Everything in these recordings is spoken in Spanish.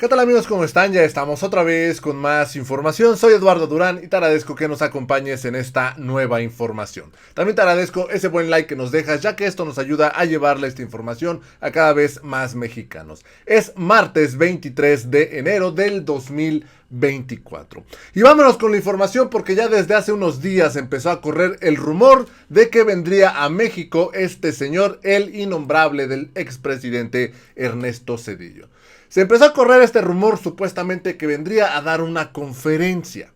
¿Qué tal amigos? ¿Cómo están? Ya estamos otra vez con más información. Soy Eduardo Durán y te agradezco que nos acompañes en esta nueva información. También te agradezco ese buen like que nos dejas, ya que esto nos ayuda a llevarle esta información a cada vez más mexicanos. Es martes 23 de enero del 2024. Y vámonos con la información porque ya desde hace unos días empezó a correr el rumor de que vendría a México este señor, el innombrable del expresidente Ernesto Zedillo. Se empezó a correr este rumor supuestamente que vendría a dar una conferencia.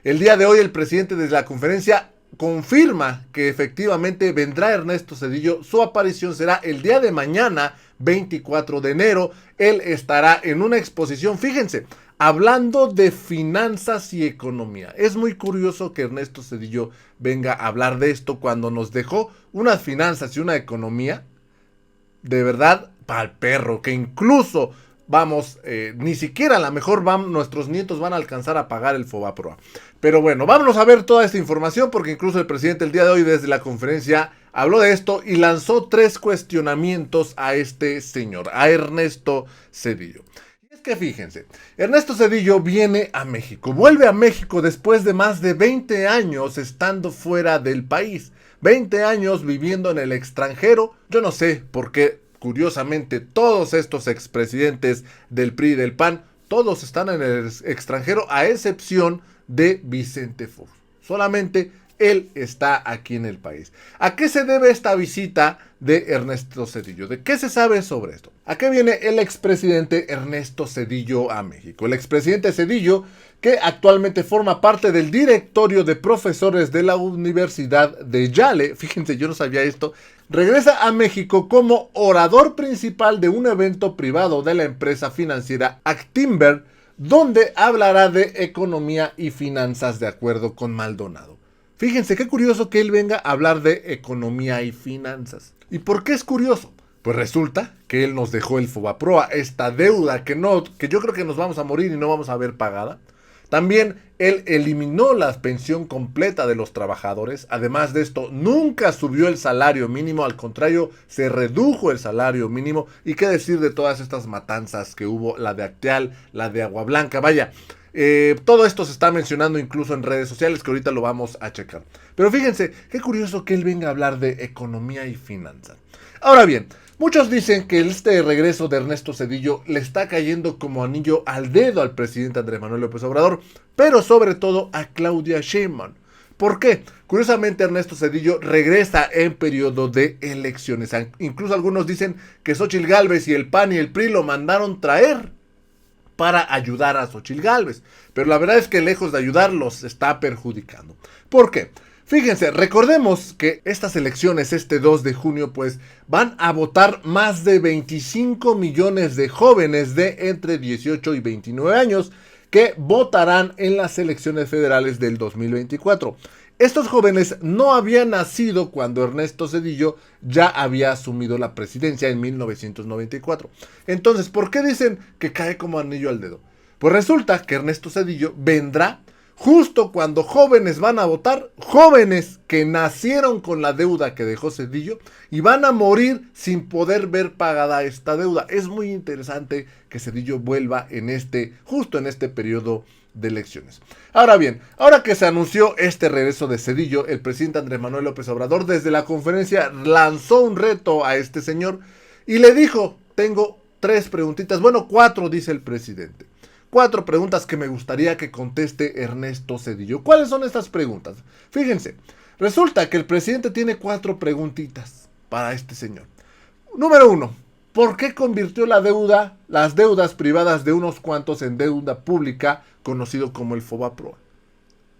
El día de hoy el presidente desde la conferencia confirma que efectivamente vendrá Ernesto Zedillo. Su aparición será el día de mañana, 24 de enero. Él estará en una exposición, fíjense, hablando de finanzas y economía. Es muy curioso que Ernesto Zedillo venga a hablar de esto cuando nos dejó unas finanzas y una economía de verdad para el perro, que incluso ni siquiera a lo mejor nuestros nietos van a alcanzar a pagar el Fobaproa. Pero bueno, vámonos a ver toda esta información porque incluso el presidente el día de hoy desde la conferencia habló de esto y lanzó 3 cuestionamientos a este señor, a Ernesto Zedillo. Y es que fíjense, Ernesto Zedillo viene a México, vuelve a México después de más de 20 años estando fuera del país, 20 años viviendo en el extranjero. Yo no sé por qué. Curiosamente, todos estos expresidentes del PRI y del PAN, todos están en el extranjero, a excepción de Vicente Fox. Solamente él está aquí en el país. ¿A qué se debe esta visita de Ernesto Zedillo? ¿De qué se sabe sobre esto? ¿A qué viene el expresidente Ernesto Zedillo a México? El expresidente Zedillo, que actualmente forma parte del directorio de profesores de la Universidad de Yale, fíjense, yo no sabía esto, regresa a México como orador principal de un evento privado de la empresa financiera Actinver, donde hablará de economía y finanzas de acuerdo con Maldonado. Fíjense qué curioso que él venga a hablar de economía y finanzas. ¿Y por qué es curioso? Pues resulta que él nos dejó el Fobaproa, esta deuda que yo creo que nos vamos a morir y no vamos a ver pagada. También él eliminó la pensión completa de los trabajadores. Además de esto, nunca subió el salario mínimo, al contrario, se redujo el salario mínimo. Y qué decir de todas estas matanzas que hubo, la de Acteal, la de Agua Blanca, vaya. Todo esto se está mencionando incluso en redes sociales, que ahorita lo vamos a checar. Pero fíjense, qué curioso que él venga a hablar de economía y finanzas. Ahora bien, muchos dicen que este regreso de Ernesto Zedillo le está cayendo como anillo al dedo al presidente Andrés Manuel López Obrador, pero sobre todo a Claudia Sheinbaum. ¿Por qué? Curiosamente Ernesto Zedillo regresa en periodo de elecciones. Incluso algunos dicen que Xóchitl Gálvez y el PAN y el PRI lo mandaron traer para ayudar a Xóchitl Gálvez. Pero la verdad es que lejos de ayudarlos está perjudicando. ¿Por qué? Fíjense, recordemos que estas elecciones, este 2 de junio, pues van a votar más de 25 millones de jóvenes de entre 18 y 29 años que votarán en las elecciones federales del 2024. Estos jóvenes no habían nacido cuando Ernesto Zedillo ya había asumido la presidencia en 1994. Entonces, ¿por qué dicen que cae como anillo al dedo? Pues resulta que Ernesto Zedillo vendrá justo cuando jóvenes van a votar, jóvenes que nacieron con la deuda que dejó Zedillo y van a morir sin poder ver pagada esta deuda. Es muy interesante que Zedillo vuelva justo en este periodo de elecciones. Ahora bien, ahora que se anunció este regreso de Zedillo, el presidente Andrés Manuel López Obrador desde la conferencia lanzó un reto a este señor y le dijo, tengo 3 preguntitas, bueno 4 dice el presidente. 4 preguntas que me gustaría que conteste Ernesto Zedillo. ¿Cuáles son estas preguntas? Fíjense, resulta que el presidente tiene 4 preguntitas para este señor. Número 1. ¿Por qué convirtió las deudas privadas de unos cuantos en deuda pública, conocido como el Fobaproa?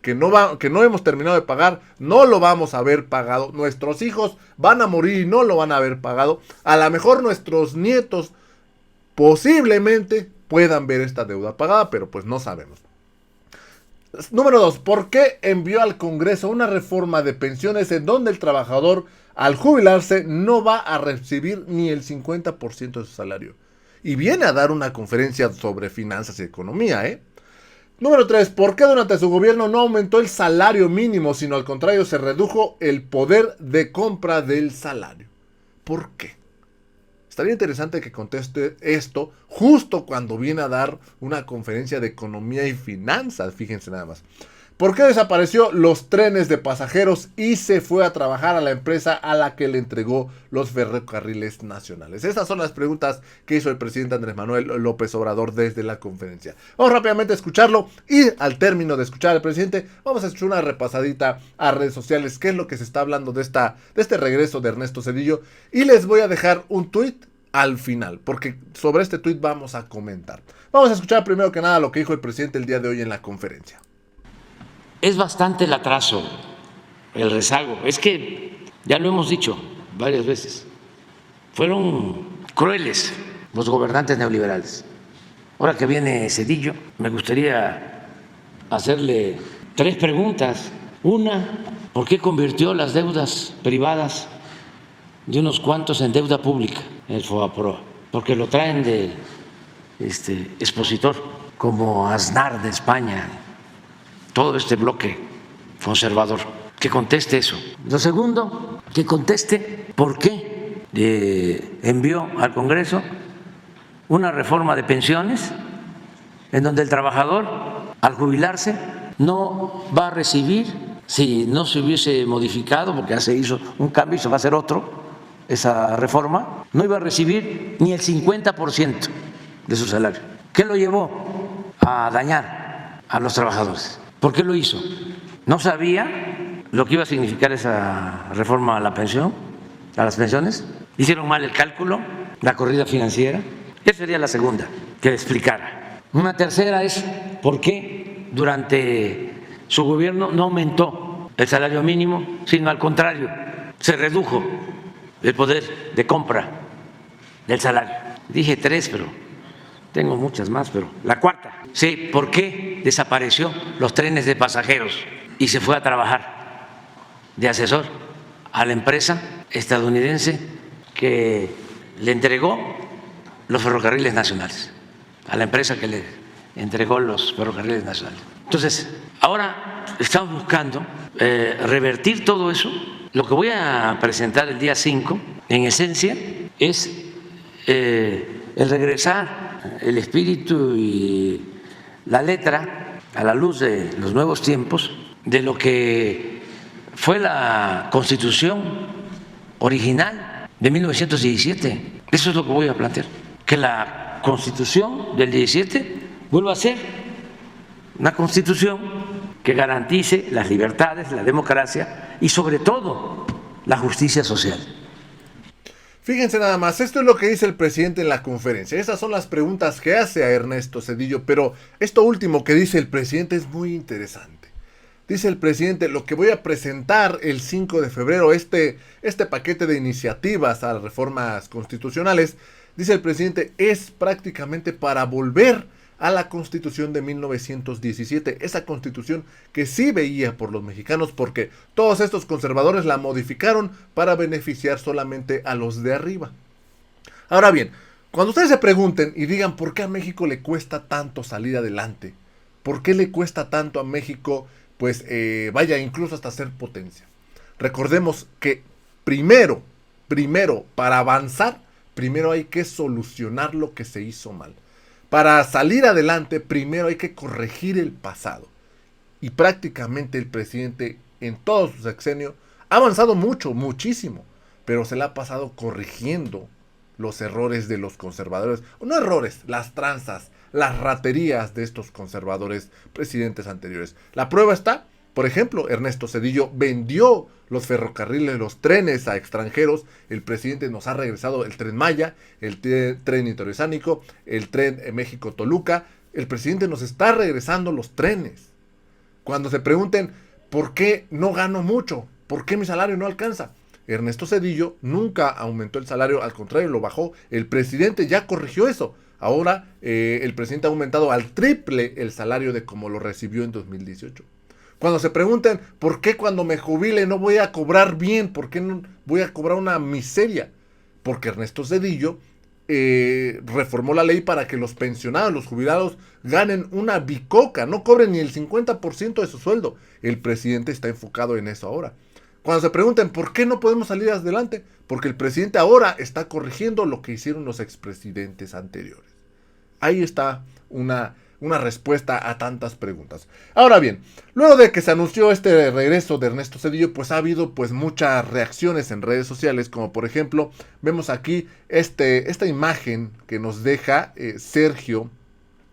Que no hemos terminado de pagar, no lo vamos a haber pagado. Nuestros hijos van a morir y no lo van a haber pagado. A lo mejor nuestros nietos posiblemente puedan ver esta deuda pagada, pero pues no sabemos. Número 2. ¿Por qué envió al Congreso una reforma de pensiones en donde el trabajador al jubilarse no va a recibir ni el 50% de su salario? Y viene a dar una conferencia sobre finanzas y economía, Número 3. ¿Por qué durante su gobierno no aumentó el salario mínimo, sino al contrario se redujo el poder de compra del salario? ¿Por qué? Estaría interesante que conteste esto justo cuando viene a dar una conferencia de economía y finanzas, fíjense nada más. ¿Por qué desapareció los trenes de pasajeros y se fue a trabajar a la empresa a la que le entregó los ferrocarriles nacionales? Esas son las preguntas que hizo el presidente Andrés Manuel López Obrador desde la conferencia. Vamos rápidamente a escucharlo y al término de escuchar al presidente vamos a escuchar una repasadita a redes sociales, qué es lo que se está hablando de este regreso de Ernesto Zedillo, y les voy a dejar un tuit al final, porque sobre este tuit vamos a comentar. Vamos a escuchar primero que nada lo que dijo el presidente el día de hoy en la conferencia. Es bastante el atraso, el rezago. Es que, ya lo hemos dicho varias veces, fueron crueles los gobernantes neoliberales. Ahora que viene Zedillo, me gustaría hacerle 3 preguntas. Una, ¿por qué convirtió las deudas privadas de unos cuantos en deuda pública, el FOBAPROA? Porque lo traen de expositor, como Aznar de España, todo este bloque conservador, que conteste eso. Lo segundo, que conteste por qué envió al Congreso una reforma de pensiones en donde el trabajador, al jubilarse, no va a recibir, si no se hubiese modificado, porque ya se hizo un cambio y se va a hacer otro, esa reforma, no iba a recibir ni el 50% de su salario. ¿Qué lo llevó a dañar a los trabajadores? ¿Por qué lo hizo? ¿No sabía lo que iba a significar esa reforma a la pensión, a las pensiones? ¿Hicieron mal el cálculo, la corrida financiera? Esa sería la segunda, que le explicara. Una tercera es por qué durante su gobierno no aumentó el salario mínimo, sino al contrario, se redujo el poder de compra del salario. Dije 3, pero tengo muchas más, pero la cuarta. Sí, ¿por qué desapareció los trenes de pasajeros y se fue a trabajar de asesor a la empresa estadounidense que le entregó los ferrocarriles nacionales, a la empresa que le entregó los ferrocarriles nacionales? Entonces, ahora estamos buscando revertir todo eso. Lo que voy a presentar el día 5, en esencia, es el regresar el espíritu y la letra a la luz de los nuevos tiempos de lo que fue la Constitución original de 1917. Eso es lo que voy a plantear, que la Constitución del 17 vuelva a ser una Constitución que garantice las libertades, la democracia y sobre todo la justicia social. Fíjense nada más, esto es lo que dice el presidente en la conferencia. Esas son las preguntas que hace a Ernesto Zedillo, pero esto último que dice el presidente es muy interesante. Dice el presidente, lo que voy a presentar el 5 de febrero, este paquete de iniciativas a las reformas constitucionales, dice el presidente, es prácticamente para volver a la Constitución de 1917, esa Constitución que sí veía por los mexicanos, porque todos estos conservadores la modificaron para beneficiar solamente a los de arriba. Ahora bien, cuando ustedes se pregunten y digan por qué a México le cuesta tanto salir adelante, por qué le cuesta tanto a México, pues vaya, incluso hasta ser potencia. Recordemos que primero, para avanzar, primero hay que solucionar lo que se hizo mal. Para salir adelante, primero hay que corregir el pasado. Y prácticamente el presidente en todo su sexenio ha avanzado mucho, muchísimo, pero se le ha pasado corrigiendo los errores de los conservadores. No errores, las tranzas, las raterías de estos conservadores presidentes anteriores. La prueba está, por ejemplo, Ernesto Zedillo vendió los ferrocarriles, los trenes a extranjeros. El presidente nos ha regresado el Tren Maya, el tren interoceánico, el tren México-Toluca. El presidente nos está regresando los trenes. Cuando se pregunten, ¿por qué no gano mucho? ¿Por qué mi salario no alcanza? Ernesto Zedillo nunca aumentó el salario, al contrario, lo bajó. El presidente ya corrigió eso. Ahora el presidente ha aumentado al triple el salario de como lo recibió en 2018. Cuando se pregunten, ¿por qué cuando me jubile no voy a cobrar bien? ¿Por qué no voy a cobrar una miseria? Porque Ernesto Zedillo reformó la ley para que los pensionados, los jubilados, ganen una bicoca, no cobren ni el 50% de su sueldo. El presidente está enfocado en eso ahora. Cuando se pregunten por qué no podemos salir adelante, porque el presidente ahora está corrigiendo lo que hicieron los expresidentes anteriores. Ahí está una respuesta a tantas preguntas. Ahora bien, luego de que se anunció este regreso de Ernesto Zedillo, pues ha habido pues muchas reacciones en redes sociales, como por ejemplo, vemos aquí esta imagen que nos deja Sergio.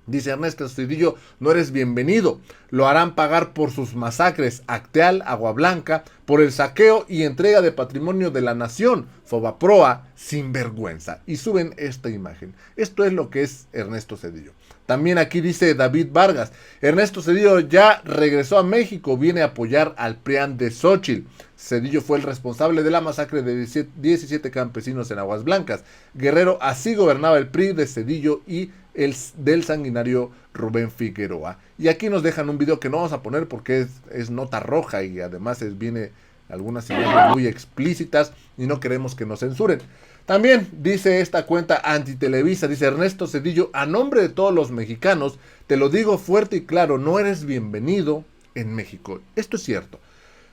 Dice: Ernesto Zedillo, no eres bienvenido. Lo harán pagar por sus masacres, Acteal, Agua Blanca, por el saqueo y entrega de patrimonio de la nación, Fobaproa, sinvergüenza. Y suben esta imagen. Esto es lo que es Ernesto Zedillo. También aquí dice David Vargas: Ernesto Zedillo ya regresó a México, viene a apoyar al PRIAN de Xóchitl. Zedillo fue el responsable de la masacre de 17 campesinos en Aguas Blancas. Guerrero, así gobernaba el PRI de Zedillo y del sanguinario Rubén Figueroa. Y aquí nos dejan un video que no vamos a poner porque es nota roja y además viene algunas imágenes muy explícitas y no queremos que nos censuren. También dice esta cuenta Antitelevisa, dice: Ernesto Zedillo, a nombre de todos los mexicanos, te lo digo fuerte y claro, no eres bienvenido en México. Esto es cierto.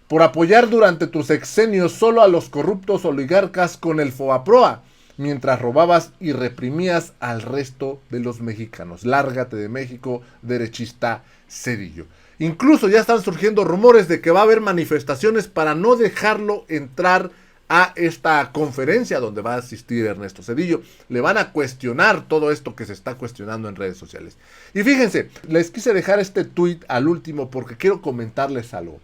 Por apoyar durante tus sexenios solo a los corruptos oligarcas con el Fobaproa, mientras robabas y reprimías al resto de los mexicanos. Lárgate de México, derechista Zedillo. Incluso ya están surgiendo rumores de que va a haber manifestaciones para no dejarlo entrar a esta conferencia donde va a asistir Ernesto Zedillo. Le van a cuestionar todo esto que se está cuestionando en redes sociales. Y fíjense, les quise dejar este tweet al último porque quiero comentarles algo.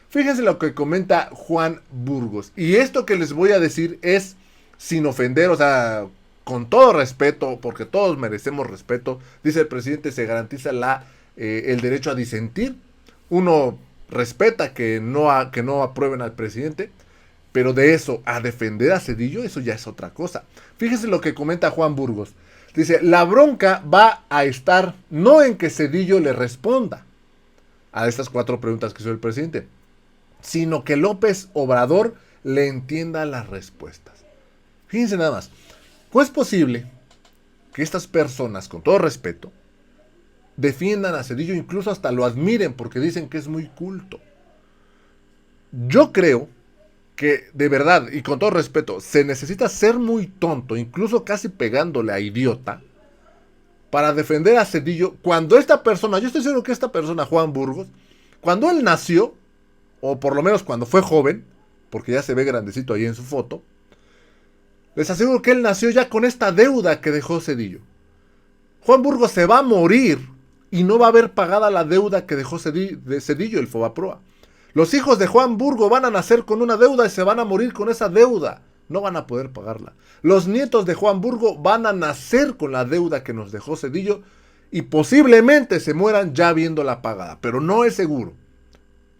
Fíjense lo que comenta Juan Burgos. Y esto que les voy a decir es sin ofender, o sea, con todo respeto, porque todos merecemos respeto. Dice el presidente: se garantiza el derecho a disentir. Uno respeta que no aprueben al presidente, pero de eso a defender a Zedillo, eso ya es otra cosa. Fíjense lo que comenta Juan Burgos. Dice: la bronca va a estar no en que Zedillo le responda a estas 4 preguntas que hizo el presidente, sino que López Obrador le entienda las respuestas. Fíjense nada más. ¿Cómo es posible que estas personas, con todo respeto, defiendan a Zedillo, incluso hasta lo admiren porque dicen que es muy culto? Yo creo que, de verdad, y con todo respeto, se necesita ser muy tonto, incluso casi pegándole a idiota, para defender a Zedillo, cuando esta persona, yo estoy seguro que esta persona, Juan Burgos, cuando él nació, o por lo menos cuando fue joven, porque ya se ve grandecito ahí en su foto, les aseguro que él nació ya con esta deuda que dejó Zedillo. Juan Burgos se va a morir y no va a haber pagada la deuda que dejó Zedillo, el Fobaproa. Los hijos de Juan Burgos van a nacer con una deuda y se van a morir con esa deuda. No van a poder pagarla. Los nietos de Juan Burgos van a nacer con la deuda que nos dejó Zedillo y posiblemente se mueran ya viéndola pagada. Pero no es seguro.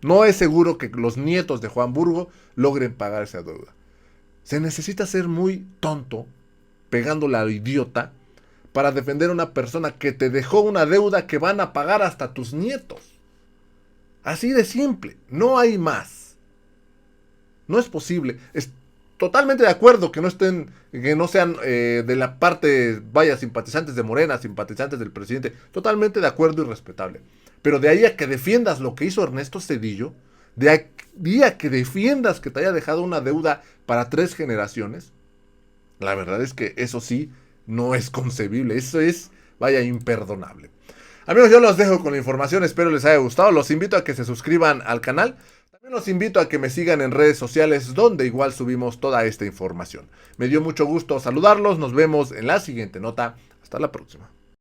No es seguro que los nietos de Juan Burgos logren pagar esa deuda. Se necesita ser muy tonto, pegándole al idiota, para defender a una persona que te dejó una deuda que van a pagar hasta tus nietos. Así de simple, no hay más. No es posible. Es totalmente de acuerdo que no sean de la parte, simpatizantes de Morena, simpatizantes del presidente. Totalmente de acuerdo y respetable. Pero de ahí a que defiendas lo que hizo Ernesto Zedillo, de ahí a que defiendas que te haya dejado una deuda para 3 generaciones, la verdad es que eso sí no es concebible. Eso es, imperdonable. Amigos, yo los dejo con la información, espero les haya gustado. Los invito a que se suscriban al canal. También los invito a que me sigan en redes sociales, donde igual subimos toda esta información. Me dio mucho gusto saludarlos, nos vemos en la siguiente nota. Hasta la próxima.